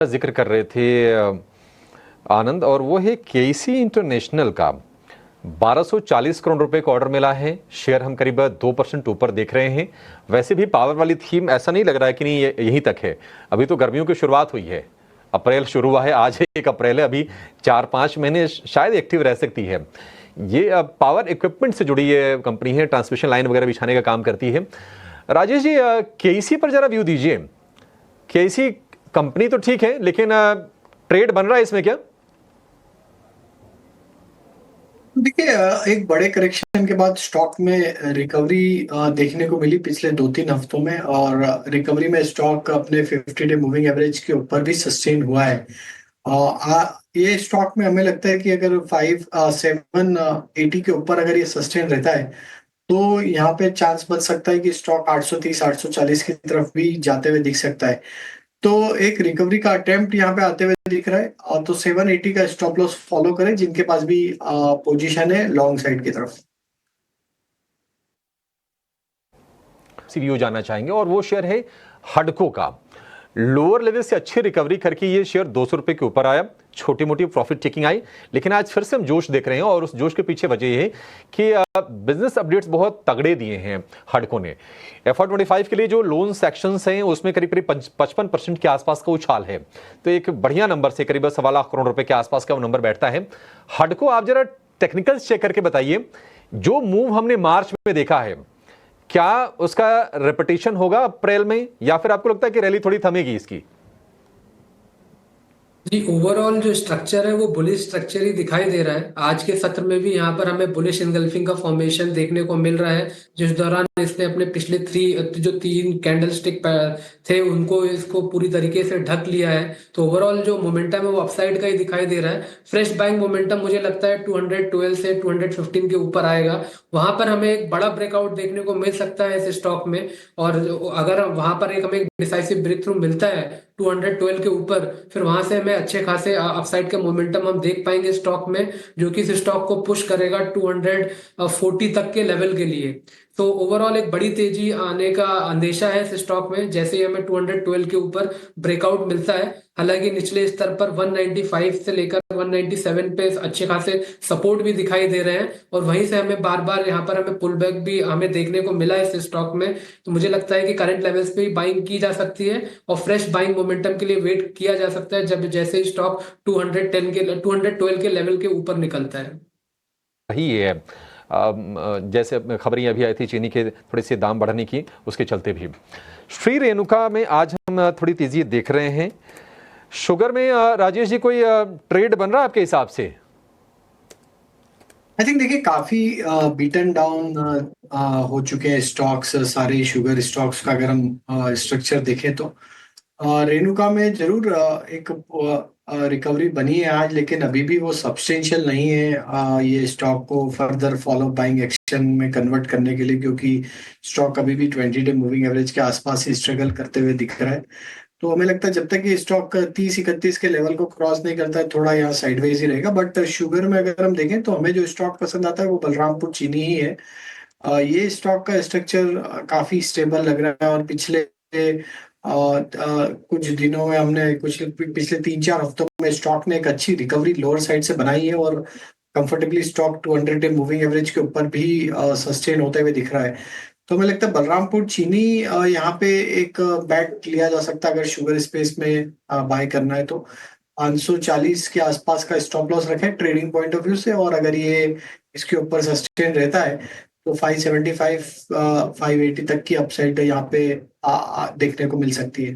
जिक्र कर रहे थे आनंद, और वो है केसी इंटरनेशनल का 1240 करोड़ रुपए का ऑर्डर मिला है। शेयर हम करीब 2% ऊपर देख रहे हैं। वैसे भी पावर वाली थीम ऐसा नहीं लग रहा है कि नहीं यहीं तक है। अभी तो गर्मियों की शुरुआत हुई है, अप्रैल शुरू हुआ है, आज 1 अप्रैल है, अभी 4-5 महीने शायद एक्टिव रह सकती है। ये पावर इक्विपमेंट से जुड़ी ये कंपनी है, ट्रांसमिशन लाइन वगैरह बिछाने का काम करती है। राजेश जी, केसी पर जरा व्यू दीजिए। केसी कंपनी तो ठीक है, लेकिन ट्रेड बन रहा है इसमें क्या? देखिए, एक बड़े करेक्शन के बाद स्टॉक में रिकवरी देखने को मिली पिछले 2-3 हफ्तों में, और रिकवरी में स्टॉक अपने 50 डे मूविंग एवरेज के ऊपर भी सस्टेन हुआ है। ये स्टॉक में हमें लगता है कि अगर 780 के ऊपर अगर ये सस्टेन रहता है तो यहाँ पे चांस बच सकता है कि स्टॉक 830-840 की तरफ भी जाते हुए दिख सकता है। तो एक रिकवरी का अटेम्प्ट यहाँ पे आते हुए दिख रहा है, और तो 780 का स्टॉप लॉस फॉलो करें जिनके पास भी पोजीशन है लॉन्ग साइड की तरफ। सीवीओ जानना चाहेंगे, और वो शेयर है हडको का। लोअर लेवल से अच्छी रिकवरी करके ये शेयर 200 रुपए के ऊपर आया, छोटी मोटी प्रॉफिट टेकिंग आई, लेकिन आज फिर से हम जोश देख रहे हैं, और उस जोश के पीछे वजह ये है कि बिजनेस अपडेट्स बहुत तगड़े दिए हैं हडको ने। FY25 के लिए जो लोन सेक्शंस हैं उसमें करीब करीब 55% के आसपास का उछाल है, तो एक बढ़िया नंबर से करीब 1.25 लाख करोड़ रुपए के आसपास का वो नंबर बैठता है। हडको, आप जरा टेक्निकल चेक करके बताइए, जो मूव हमने मार्च में देखा है क्या उसका रिपीटिशन होगा अप्रैल में, या फिर आपको लगता है कि रैली थोड़ी थमेगी इसकी? जी, ओवरऑल जो स्ट्रक्चर है वो बुलिश स्ट्रक्चर ही दिखाई दे रहा है। आज के सत्र में भी यहाँ पर हमें बुलिश इनगल्फिंग का फॉर्मेशन देखने को मिल रहा है, जिस दौरान इसने अपने पिछले जो 3 कैंडल स्टिक थे उनको इसको पूरी तरीके से ढक लिया है। तो ओवरऑल जो मोमेंटम है वो अपसाइड का ही दिखाई दे रहा है। फ्रेश बाइंग मोमेंटम मुझे लगता है 212 से 215 के ऊपर आएगा, वहां पर हमें एक बड़ा ब्रेकआउट देखने को मिल सकता है इस स्टॉक में। और अगर वहां पर हमें डिसाइसिव ब्रेक थ्रू मिलता है 212 के ऊपर, फिर वहां से हमें अच्छे खासे अपसाइड के मोमेंटम हम देख पाएंगे स्टॉक में, जो कि इस स्टॉक को पुश करेगा 240 तक के लेवल के लिए। तो ओवरऑल एक बड़ी तेजी आने का अंदेशा है इस स्टॉक में, जैसे ही हमें 212 के ऊपर ब्रेकआउट मिलता है। हालांकि निचले स्तर पर 195 से लेकर 197 पे अच्छे खासे सपोर्ट भी दिखाई दे रहे हैं, और वहीं से हमें बार बार यहाँ पर हमें पुल बैक भी हमें देखने को मिला है इस स्टॉक में। तो मुझे लगता है कि करंट लेवल्स पे बाइंग की जा सकती है, और फ्रेश बाइंग मोमेंटम के लिए वेट किया जा सकता है जब जैसे ही स्टॉक 212 के लेवल के ऊपर निकलता है। वही है, जैसे खबरें अभी आई थी चीनी के थोड़े से दाम बढ़ने की, उसके चलते भी श्री रेणुका में आज हम थोड़ी तेजी देख रहे हैं। शुगर में राजेश जी कोई ट्रेड बन रहा है आपके हिसाब से? आई थिंक देखिए, काफी बीटन डाउन हो चुके हैं स्टॉक्स, सारे शुगर स्टॉक्स का अगर हम स्ट्रक्चर देखें तो रेणुका में जरूर एक रिकवरी बनी है आज, लेकिन अभी भी वो सब्सटेंशियल नहीं है ये स्टॉक को फर्दर फॉलो बाइंग एक्शन में कन्वर्ट करने के लिए, क्योंकि स्टॉक अभी भी 20 डे मूविंग एवरेज के आसपास ही स्ट्रगल करते हुए दिख रहा है। तो हमें लगता है जब तक ये स्टॉक 30-31 के लेवल को क्रॉस नहीं करता है, थोड़ा यहाँ साइडवेज ही रहेगा। बट शुगर में अगर हम देखें तो हमें जो स्टॉक पसंद आता है वो बलरामपुर चीनी ही है। ये स्टॉक का स्ट्रक्चर काफी स्टेबल लग रहा है, और पिछले कुछ दिनों में हमने कुछ पिछले 3-4 हफ्तों में स्टॉक ने एक अच्छी रिकवरी लोअर साइड से बनाई है, और comfortably stock 200 day moving average के ऊपर भी सस्टेन होते हुए दिख रहा है। तो हमें लगता है बलरामपुर चीनी यहाँ पे एक बैट लिया जा सकता है अगर शुगर स्पेस में बाय करना है तो। 540 के आसपास का स्टॉप लॉस रखें ट्रेडिंग पॉइंट ऑफ व्यू से, और अगर ये इसके ऊपर सस्टेन रहता है तो 575 580 तक की अपसाइड यहाँ पे देखने को मिल सकती है।